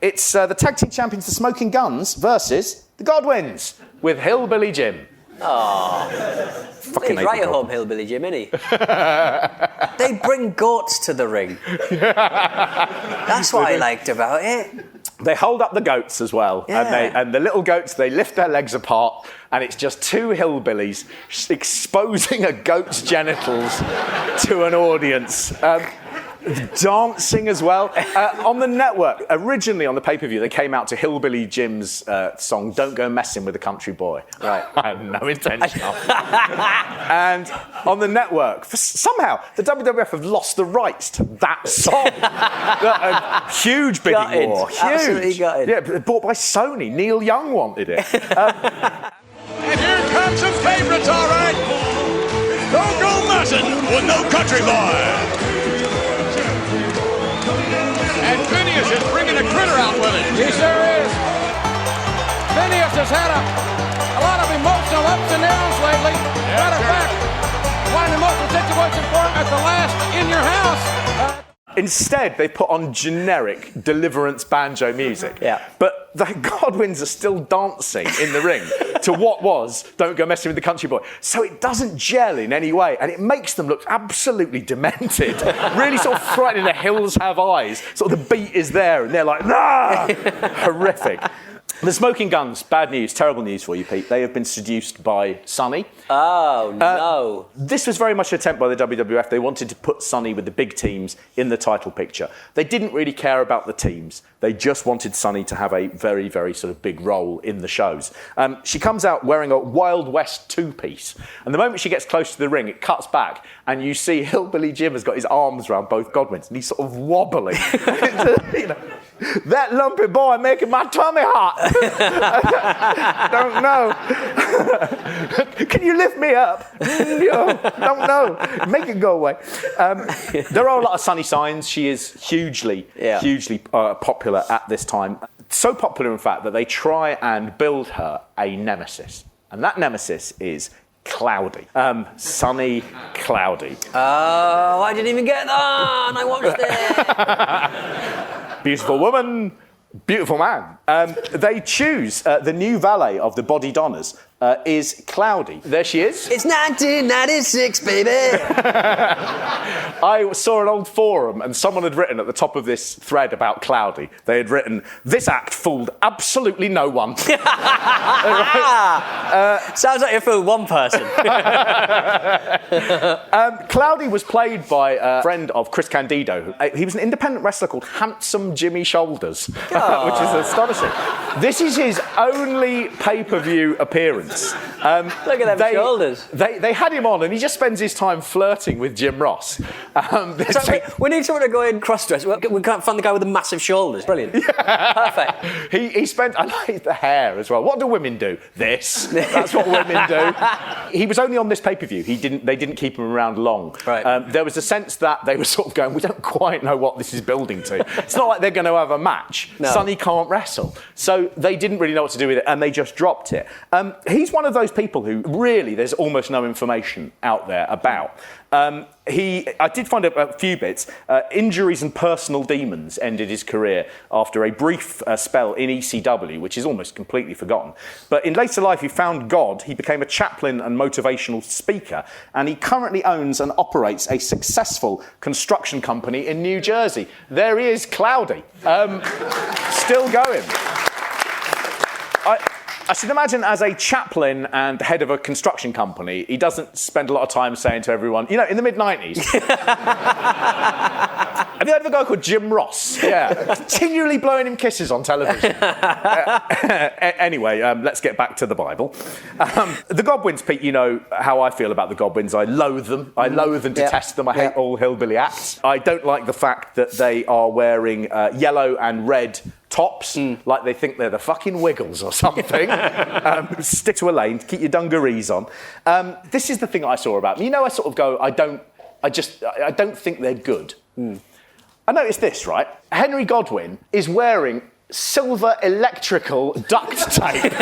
It's the tag team champions, the Smoking Guns, versus the Godwinns with Hillbilly Jim. Oh, Fucking he's right at home, Hillbilly Jim, isn't he? They bring goats to the ring. That's what I liked about it. They hold up the goats as well, Yeah. and the little goats, they lift their legs apart, and it's just two hillbillies exposing a goat's genitals to an audience. Dancing as well. On the network, originally on the pay-per-view, they came out to Hillbilly Jim's song, Don't Go Messing with the Country Boy. Right. I had no intention of. And on the network, somehow, the WWF have lost the rights to that song. A huge bidding war. Huge. Absolutely gutted. Yeah, bought by Sony. Neil Young wanted it. And here comes some favorites, all right. Don't go messing with no country boy. And Phineas is bringing a critter out with him. He sure is. Phineas has had a lot of emotional ups and downs lately. Matter of fact, quite an emotional situation for him at the last In Your House. Instead, they put on generic Deliverance banjo music. Yeah. But the Godwinns are still dancing in the ring to what was Don't Go Messing with the Country Boy. So it doesn't gel in any way, and it makes them look absolutely demented. Really sort of frightening. The hills have eyes. Sort of the beat is there, and they're like, ah! Horrific. The Smoking Guns, bad news, terrible news for you, Pete. They have been seduced by Sonny. Oh, no. This was very much an attempt by the WWF. They wanted to put Sonny with the big teams in the title picture. They didn't really care about the teams. They just wanted Sonny to have a very, very sort of big role in the shows. She comes out wearing a Wild West two-piece. And the moment she gets close to the ring, it cuts back, and you see Hillbilly Jim has got his arms around both Godwinns, and he's sort of wobbling. You know, that lumpy boy making my tummy hot. Don't know. Can you lift me up? No, don't know. Make it go away. There are a lot of Sonny signs. She is hugely popular at this time. So popular, in fact, that they try and build her a nemesis. And that nemesis is Cloudy. Sonny Cloudy. Oh, I didn't even get that, and I watched it. Beautiful woman, beautiful man. They choose the new valet of the Body Donners is Cloudy. There she is. It's 1996, baby. I saw an old forum and someone had written at the top of this thread about Cloudy, they had written, this act fooled absolutely no one. Sounds like you fooled one person. Cloudy was played by a friend of Chris Candido. He was an independent wrestler called Handsome Jimmy Shoulders, which is astonishing. This is his only pay-per-view appearance. Look at them shoulders. They had him on and he just spends his time flirting with Jim Ross. We need someone to go in cross-dress. We can't find the guy with the massive shoulders. Brilliant. Yeah. Perfect. He spent, I like the hair as well. What do women do? This. That's what women do. He was only on this pay-per-view. They didn't keep him around long. Right. There was a sense that they were sort of going, we don't quite know what this is building to. It's not like they're going to have a match. No. Sonny can't wrestle. So they didn't really know what to do with it and they just dropped it. He's one of those people who really there's almost no information out there about. I did find a few bits. Injuries and personal demons ended his career after a brief spell in ECW, which is almost completely forgotten. But in later life, he found God. He became a chaplain and motivational speaker, and he currently owns and operates a successful construction company in New Jersey. There he is, Cloudy, still going. I should imagine as a chaplain and head of a construction company, he doesn't spend a lot of time saying to everyone, you know, in the mid-90s. Have you heard of a guy called Jim Ross? Yeah. Continually blowing him kisses on television. Anyway, let's get back to the Bible. The Godwinns, Pete, you know how I feel about the Godwinns. I loathe them. I loathe and detest them. I hate all hillbilly acts. I don't like the fact that they are wearing yellow and red tops, like they think they're the fucking Wiggles or something. Stick to a lane, keep your dungarees on. This is the thing I saw about them. You know, I sort of go, I don't think they're good. I noticed this, right? Henry Godwinn is wearing silver electrical duct tape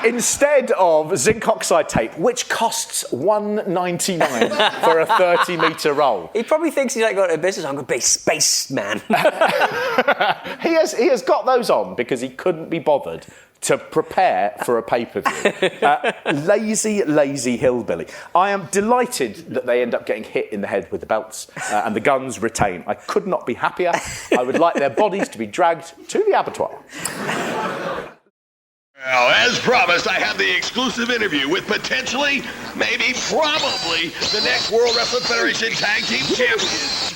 instead of zinc oxide tape, which costs $1.99 for a 30-metre roll. He probably thinks he's like going to business. I'm going to be spaceman. He has got those on because he couldn't be bothered to prepare for a pay-per-view. Lazy hillbilly. I am delighted that they end up getting hit in the head with the belts and the guns retain. I could not be happier. I would like their bodies to be dragged to the abattoir. Well, as promised, I have the exclusive interview with potentially, maybe, probably, the next World Wrestling Federation Tag Team Champions.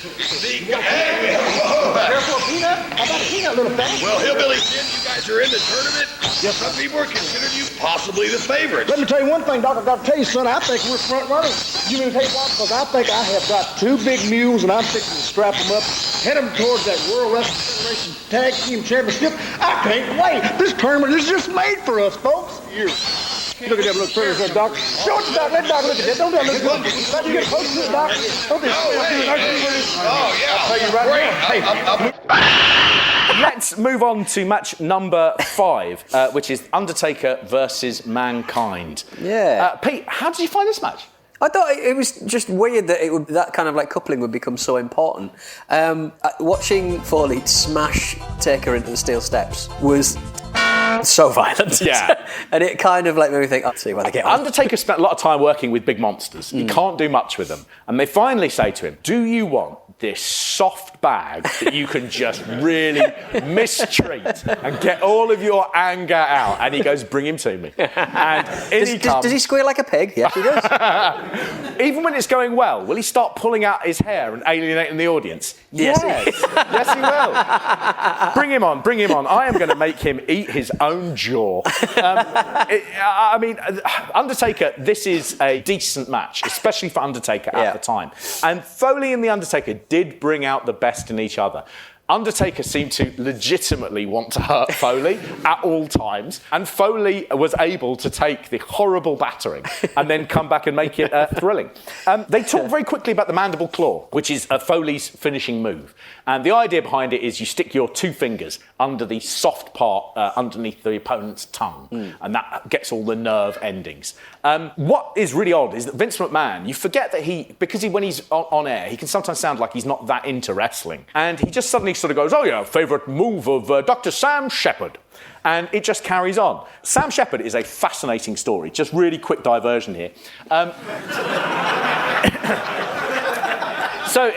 Careful, Peanut. How about a peanut, little fella? Well, Hillbilly Jim, you guys are in the tournament. Yes. Some people are considering you possibly the favorite. Let me tell you one thing, Doc. I've got to tell you, son, I think we're front runners. You mean to tell you what? Because I think I have got 2 big mules and I'm fixing to strap them up, head them towards that World Wrestling Federation Tag Team Championship. I can't wait. This tournament is just made for us, folks. Here. Look at them little critters there, Doc. Show it to Doc. Let Doc look at that. Don't let him look good. Let you get close to it, Doc. Don't be Oh, yeah. I'll tell you right now. Hey, Let's move on to match number 5, which is Undertaker versus Mankind. Yeah. Pete, how did you find this match? I thought it was just weird that that kind of like coupling would become so important. Watching Foley smash Taker into the steel steps was so violent. Yeah. And it kind of like made me think, I'll see where they get on. Undertaker spent a lot of time working with big monsters. He can't do much with them. And they finally say to him, do you want this soft bag that you can just really mistreat and get all of your anger out? And he goes, bring him to me. And in he comes. Does he squeal like a pig? Yes, he does. Even when it's going well, will he start pulling out his hair and alienating the audience? Yes. Yes, he will. Bring him on. I am going to make him eat his own jaw. I mean, Undertaker, this is a decent match, especially for Undertaker at the time. And Foley and The Undertaker did bring out the best in each other. Undertaker seemed to legitimately want to hurt Foley at all times, and Foley was able to take the horrible battering and then come back and make it thrilling. They talk very quickly about the Mandible Claw, which is Foley's finishing move. And the idea behind it is you stick your 2 fingers under the soft part underneath the opponent's tongue, and that gets all the nerve endings. What is really odd is that Vince McMahon, you forget that because when he's on air, he can sometimes sound like he's not that into wrestling. And he just suddenly sort of goes, oh yeah, favourite move of Dr. Sam Shepard. And it just carries on. Sam Shepard is a fascinating story. Just really quick diversion here. So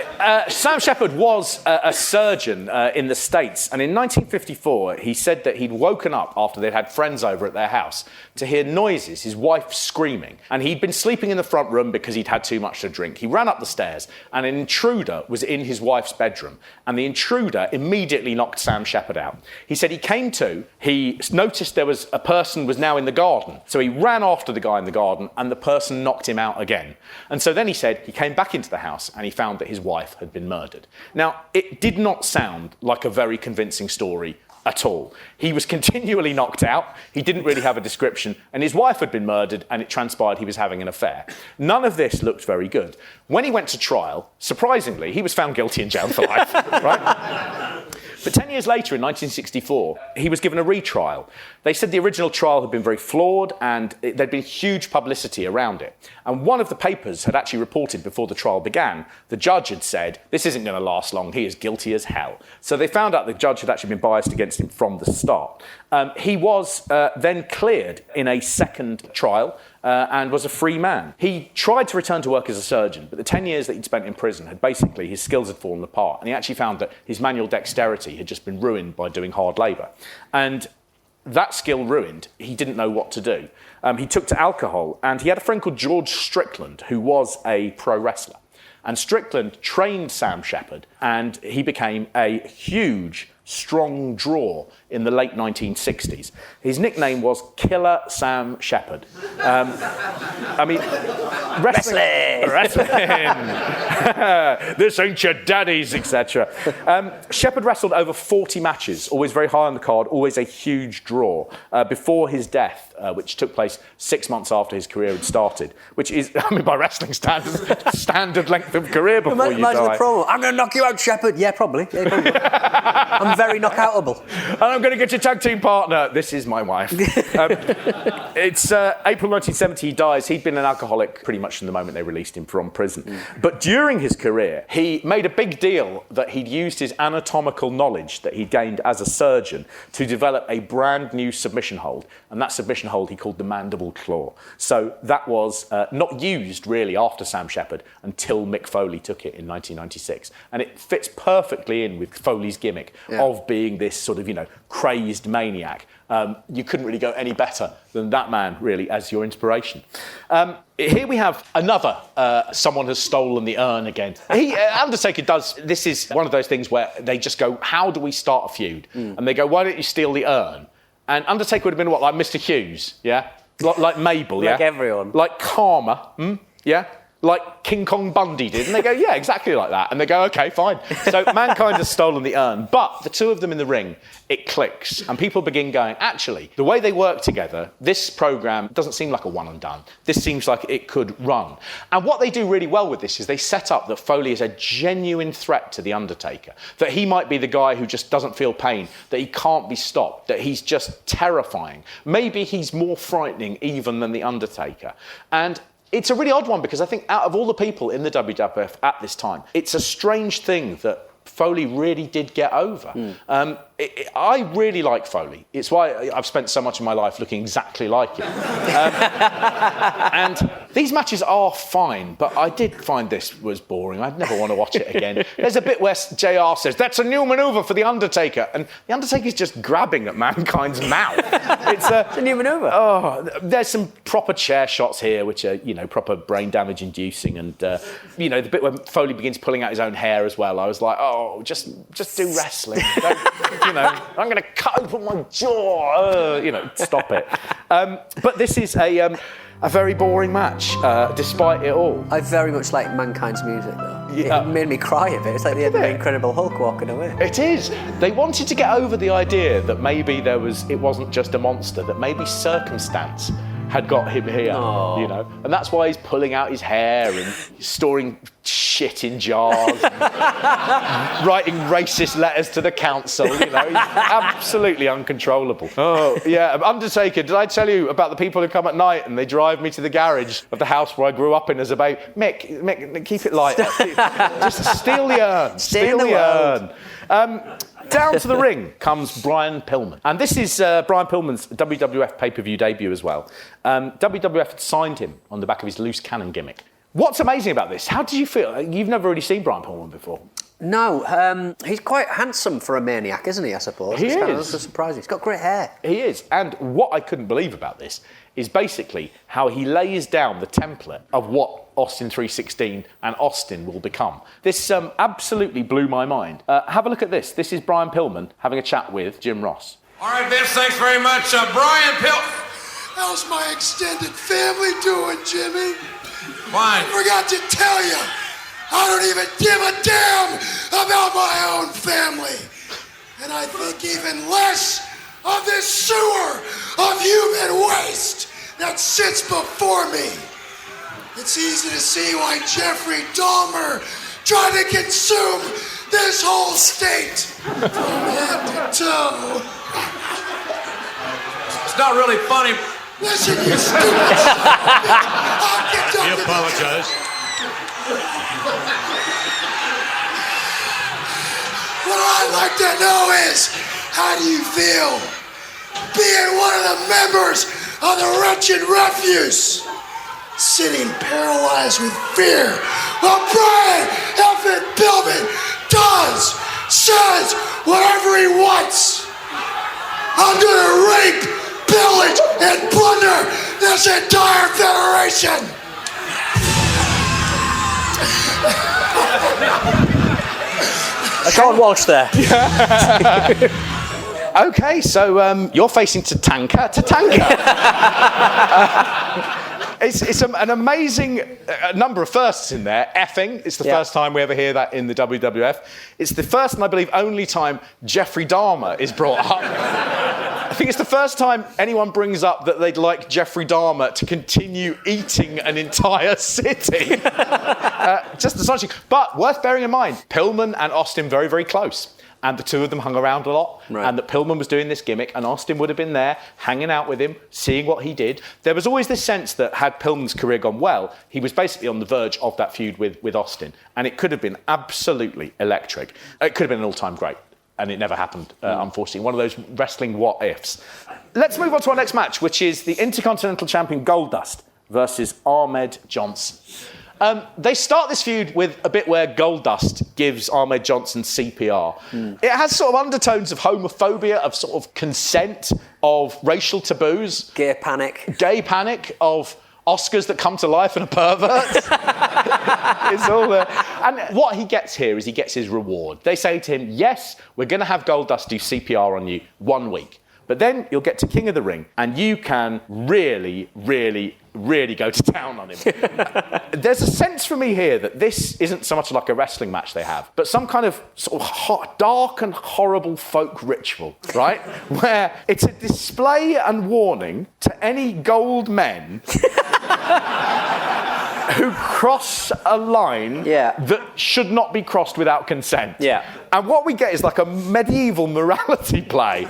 Sam Shepard was a surgeon in the States, and in 1954 he said that he'd woken up after they'd had friends over at their house to hear noises, his wife screaming, and he'd been sleeping in the front room because he'd had too much to drink. He ran up the stairs and an intruder was in his wife's bedroom, and the intruder immediately knocked Sam Shepard out. He said he came to, he noticed there was a person was now in the garden, so he ran after the guy in the garden and the person knocked him out again. And so then he said he came back into the house and he found that his wife had been murdered. Now, it did not sound like a very convincing story at all. He was continually knocked out, he didn't really have a description, and his wife had been murdered, and it transpired he was having an affair. None of this looked very good. When he went to trial, surprisingly, he was found guilty and jailed for life, right? But 10 years later, in 1964, he was given a retrial. They said the original trial had been very flawed and there'd been huge publicity around it. And one of the papers had actually reported before the trial began, the judge had said, this isn't going to last long, he is guilty as hell. So they found out the judge had actually been biased against him from the start. He was then cleared in a second trial, and was a free man. He tried to return to work as a surgeon, but the 10 years that he'd spent in prison had basically, his skills had fallen apart, and he actually found that his manual dexterity had just been ruined by doing hard labour. And that skill ruined, he didn't know what to do. He took to alcohol, and he had a friend called George Strickland, who was a pro wrestler. And Strickland trained Sam Shepard, and he became a huge, strong draw in the late 1960s. His nickname was Killer Sam Shepard. I mean, wrestling. This ain't your daddy's, etc. Shepard wrestled over 40 matches, always very high on the card, always a huge draw. Before his death, which took place 6 months after his career had started, which is, I mean, by wrestling standards, standard length of career before you Imagine die. the promo. I'm going to knock you out, Shepherd. Yeah, probably. Yeah, probably. I'm very knockoutable. And I'm going to get your tag team partner. This is my wife. It's April 1970 he dies. He'd been an alcoholic pretty much from the moment they released him from prison. But during his career, he made a big deal that he'd used his anatomical knowledge that he gained as a surgeon to develop a brand new submission hold. And that submission hold he called the Mandible Claw. So that was not used really after Sam Shepard until Mick Foley took it in 1996. And it fits perfectly in with Foley's gimmick of being this sort of, crazed maniac. You couldn't really go any better than that man, really, as your inspiration. Here we have another, someone has stolen the urn again. Undertaker does, this is one of those things where they just go, how do we start a feud? And they go, why don't you steal the urn? And Undertaker would have been what, like Mr. Hughes, yeah? Like Mabel, yeah? Like everyone. Like Karma, yeah? Like King Kong Bundy did. And they go, yeah, exactly like that. And they go, OK, fine. So Mankind has stolen the urn. But the two of them in the ring, it clicks. And people begin going, actually, the way they work together, this programme doesn't seem like a one and done. This seems like it could run. And what they do really well with this is they set up that Foley is a genuine threat to The Undertaker. That he might be the guy who just doesn't feel pain. That he can't be stopped. That he's just terrifying. Maybe he's more frightening even than The Undertaker. And it's a really odd one because I think out of all the people in the WWF at this time, it's a strange thing that Foley really did get over. I really like Foley. It's why I've spent so much of my life looking exactly like him. And these matches are fine, but I did find this was boring. I'd never want to watch it again. There's a bit where JR says, that's a new manoeuvre for The Undertaker. And The Undertaker's just grabbing at Mankind's mouth. It's a new manoeuvre. Oh, there's some proper chair shots here, which are, proper brain damage inducing. And, the bit where Foley begins pulling out his own hair as well, I was like, oh, just do wrestling. Don't, I'm going to cut open my jaw. Stop it. But this is a very boring match, despite it all. I very much like Mankind's music, though. Yeah. It made me cry a bit. It's like the end of the Incredible Hulk walking away. It is. They wanted to get over the idea that maybe it wasn't just a monster, that maybe circumstance had got him here, and that's why he's pulling out his hair and storing shit in jars, and writing racist letters to the council. He's absolutely uncontrollable. Oh yeah, Undertaker. Did I tell you about the people who come at night and they drive me to the garage of the house where I grew up in as a baby? Mick, keep it light. Just steal the urn. Steal the urn. Down to the ring comes Brian Pillman. And this is Brian Pillman's WWF pay-per-view debut as well. WWF had signed him on the back of his loose cannon gimmick. What's amazing about this? How did you feel? You've never really seen Brian Pillman before. No, he's quite handsome for a maniac, isn't he, I suppose? He is. Kind of surprising. He's got great hair. He is. And what I couldn't believe about this is basically how he lays down the template of what Austin 316 and Austin will become. This absolutely blew my mind. Have a look at this. This is Brian Pillman having a chat with Jim Ross. All right, Vince, thanks very much. Brian Pillman. How's my extended family doing, Jimmy? Fine. I forgot to tell you, I don't even give a damn about my own family. And I think even less of this sewer of human waste that sits before me. It's easy to see why Jeffrey Dahmer tried to consume this whole state from head to toe. It's not really funny. Listen, you stupid son of a bitch. I'll get done We with apologize. What I'd like to know is, how do you feel being one of the members of the wretched refuse, sitting paralyzed with fear while Brian Alfred Pillman says whatever he wants? I'm gonna rape, pillage, and plunder this entire federation! Sean Walsh there. Okay, so you're facing Tatanka. It's an amazing number of firsts in there. Effing, it's the first time we ever hear that in the WWF. It's the first and I believe only time Jeffrey Dahmer is brought up. I think it's the first time anyone brings up that they'd like Jeffrey Dahmer to continue eating an entire city. Just astonishing. But worth bearing in mind, Pillman and Austin very, very close. And the two of them hung around a lot. Right. And that Pillman was doing this gimmick, and Austin would have been there, hanging out with him, seeing what he did. There was always this sense that had Pillman's career gone well, he was basically on the verge of that feud with Austin. And it could have been absolutely electric. It could have been an all-time great. And it never happened, unfortunately. One of those wrestling what-ifs. Let's move on to our next match, which is the Intercontinental Champion Goldust versus Ahmed Johnson. They start this feud with a bit where Goldust gives Ahmed Johnson CPR. It has sort of undertones of homophobia, of sort of consent, of racial taboos. Gay panic, of Oscars that come to life and a pervert. It's all there. And what he gets here is he gets his reward. They say to him, yes, we're going to have Goldust do CPR on you 1 week. But then you'll get to King of the Ring and you can really, really, really go to town on him. There's a sense for me here that this isn't so much like a wrestling match they have, but some kind of sort of dark and horrible folk ritual, right? Where it's a display and warning to any gold men who cross a line that should not be crossed without consent. Yeah. And what we get is like a medieval morality play.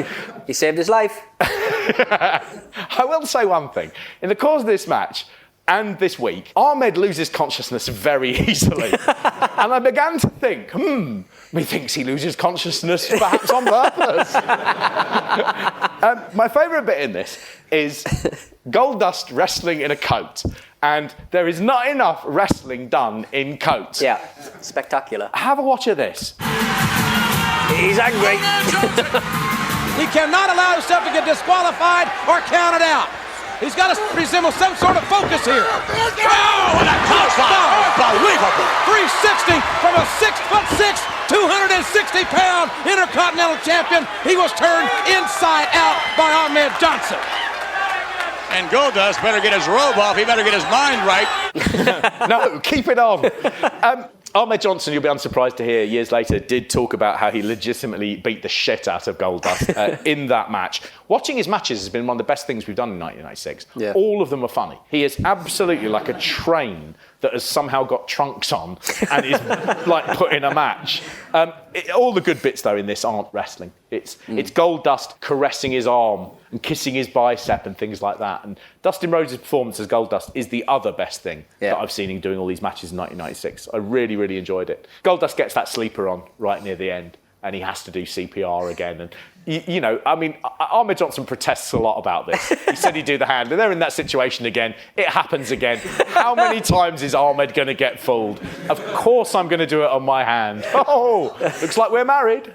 He saved his life. I will say one thing. In the course of this match and this week, Ahmed loses consciousness very easily. And I began to think, methinks he loses consciousness perhaps on purpose. My favourite bit in this is Goldust wrestling in a coat. And there is not enough wrestling done in coats. Yeah, spectacular. Have a watch of this. He's angry. He cannot allow himself to get disqualified or counted out. He's got to resemble some sort of focus here. Oh, and a clothesline! Unbelievable! 360 from a 6'6", 260-pound Intercontinental Champion. He was turned inside out by Ahmed Johnson. And Goldust better get his robe off. He better get his mind right. No, keep it on. Ahmed Johnson, you'll be unsurprised to hear, years later, did talk about how he legitimately beat the shit out of Goldust in that match. Watching his matches has been one of the best things we've done in 1996. Yeah. All of them are funny. He is absolutely like a train that has somehow got trunks on and is like put in a match. All the good bits, though, in this aren't wrestling. It's Goldust caressing his arm and kissing his bicep and things like that. And Dustin Rhodes' performance as Goldust is the other best thing that I've seen him doing all these matches in 1996. I really, really enjoyed it. Goldust gets that sleeper on right near the end, and he has to do CPR again. And, you know, I mean, Ahmed Johnson protests a lot about this. He said he'd do the hand, and they're in that situation again. It happens again. How many times is Ahmed going to get fooled? Of course I'm going to do it on my hand. Oh, looks like we're married.